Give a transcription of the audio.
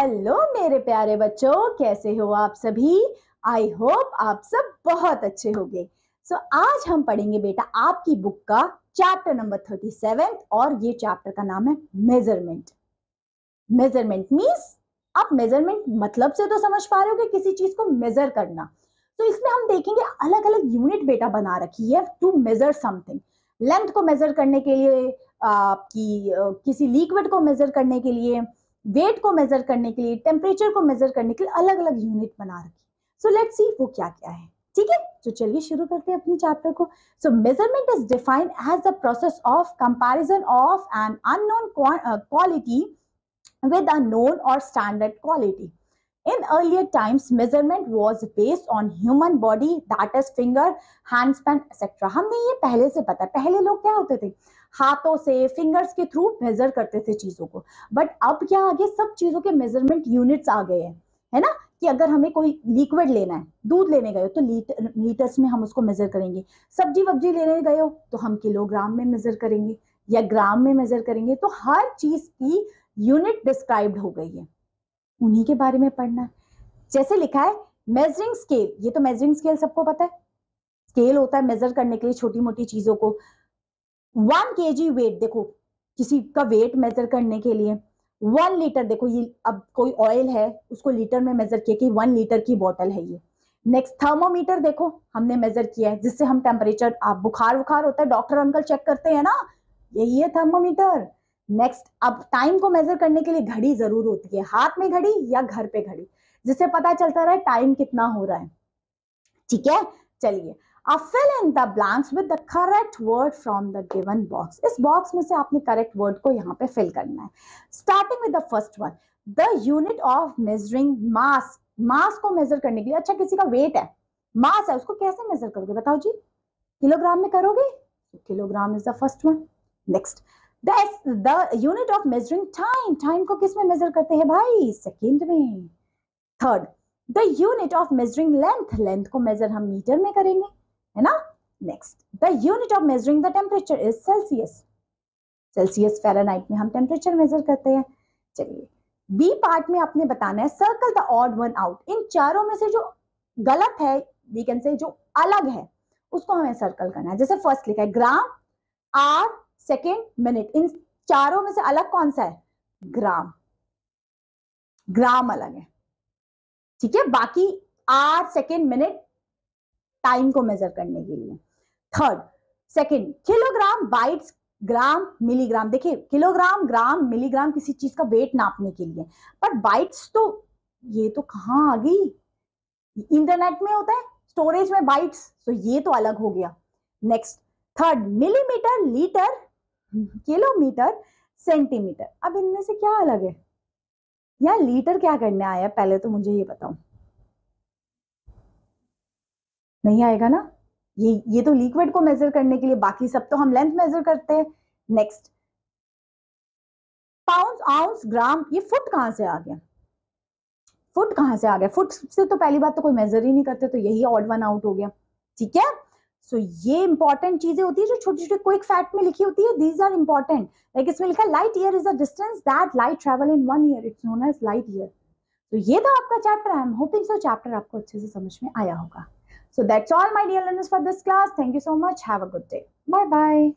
Hello मेरे प्यारे बच्चों, कैसे हो आप सभी। आई होप आप सब बहुत अच्छे होंगे। आज हम पढ़ेंगे बेटा आपकी बुक का चैप्टर नंबर 37 और ये चैप्टर का नाम है मेजरमेंट। मेजरमेंट मींस आप मेजरमेंट मतलब से तो समझ पा रहे हो कि किसी चीज को मेजर करना। तो इसमें हम देखेंगे अलग अलग यूनिट बेटा बना रखी है टू मेजर समथिंग। लेंथ को मेजर करने के लिए, आपकी किसी लिक्विड को मेजर करने के लिए, वेट को मेजर करने के लिए, टेम्परेचर को मेजर करने के लिए अलग अलग यूनिट बना रखी। सो लेट्स सी वो क्या क्या है। ठीक है, तो चलिए शुरू करते हैं अपनी चैप्टर को। So measurement is defined as the process of comparison of an unknown quality with a known or standard quality. In earlier times, measurement was based on human body, that is finger, hand span, etc. हमने ये पहले से पता है। पहले लोग क्या होते थे, हाथों से फिंगर्स के थ्रू मेजर करते थे चीजों को। बट अब क्या आ गया, सब चीजों के मेजरमेंट यूनिट्स आ गए हैं, है ना। कि अगर हमें कोई लिक्विड लेना है, दूध लेने गए हो तो लीटर्स में हम उसको मेजर करेंगे। सब्जी वब्जी लेने गए हो तो हम किलोग्राम में मेजर करेंगे या ग्राम में मेजर करेंगे। तो हर चीज की यूनिट डिस्क्राइब्ड हो गई है, उन्हीं के बारे में पढ़ना है। जैसे लिखा है मेजरिंग स्केल, ये तो मेजरिंग स्केल सबको पता है। स्केल होता है मेजर करने के लिए छोटी मोटी चीजों को। 1 kg वेट, देखो किसी का वेट मेजर करने के लिए। 1 लीटर, देखो ये अब कोई ऑयल है उसको लीटर में मेजर किया कि 1 लीटर की बोतल है ये। नेक्स्ट थर्मोमीटर, देखो हमने मेजर किया है जिससे हम टेम्परेचर, आप बुखार होता है डॉक्टर अंकल चेक करते हैं ना, यही है थर्मोमीटर। नेक्स्ट, अब टाइम को मेजर करने के लिए घड़ी जरूर होती है, हाथ में घड़ी या घर पे घड़ी, जिससे पता चलता रहे टाइम कितना हो रहा है। ठीक है, चलिए अब fill in the blanks with the correct word from the given box। इस बॉक्स में से आपने करेक्ट वर्ड को यहाँ पे फिल करना है। Starting with the first one, the unit of measuring mass. Mass को मेजर करने के लिए, अच्छा किसी का वेट है, मास है, उसको कैसे मेजर करोगे बताओ जी, किलोग्राम में करोगे, kilogram is the first one. Next, the unit of measuring time, time को किस में मेजर करते हैं भाई, सेकेंड में। Third, the unit of measuring length, length को मेजर हम मीटर में करेंगे, है ना। Next, the unit of measuring the temperature is Celsius, Celsius Fahrenheit में हम टेम्परेचर मेजर करते हैं। चलिए बी पार्ट में आपने बताना है circle the odd one out. इन चारों में से जो गलत है, वी कैन से जो अलग है, उसको हमें सर्कल करना है। जैसे फर्स्ट लिखा है ग्राम, आर, सेकेंड, मिनट, इन चारों में से अलग कौन सा है, ग्राम। ग्राम अलग है, ठीक है। बाकी आर, सेकेंड, मिनट टाइम को मेजर करने के लिए। थर्ड, सेकेंड, किलोग्राम, बाइट्स, ग्राम, मिलीग्राम। देखिए किलोग्राम, ग्राम, मिलीग्राम किसी चीज का वेट नापने के लिए, पर बाइट्स तो ये तो कहां आ गई, इंटरनेट में होता है स्टोरेज में बाइट्स, तो ये तो अलग हो गया। Next, third, millimetre, litre, kilometre, centimetre. अब इनमें से क्या अलग है, या लीटर क्या करने आया, पहले तो मुझे ये बताओ। नहीं आएगा ना, ये तो लिक्विड को मेजर करने के लिए, बाकी सब तो हम लेंथ मेजर करते हैं। नेक्स्ट, पाउंड, आउंस, ग्राम, ये फुट कहां से आ गया, फुट कहां से आ गया, फुट से तो पहली बात तो कोई मेजर ही नहीं करते, तो यही ऑड वन आउट हो गया। ठीक है, सो ये इंपॉर्टेंट चीजें होती है जो छोटी छोटी क्विक फैक्ट में लिखी होती है, दीज आर इंपॉर्टेंट। लाइक इसमें लिखा है light year is a distance that light travel in 1 year, it's known as light year. तो ये था आपका chapter. I am hoping so chapter आपको अच्छे से समझ में आया होगा। So that's all my dear learners for this class. Thank you so much. Have a good day. Bye bye.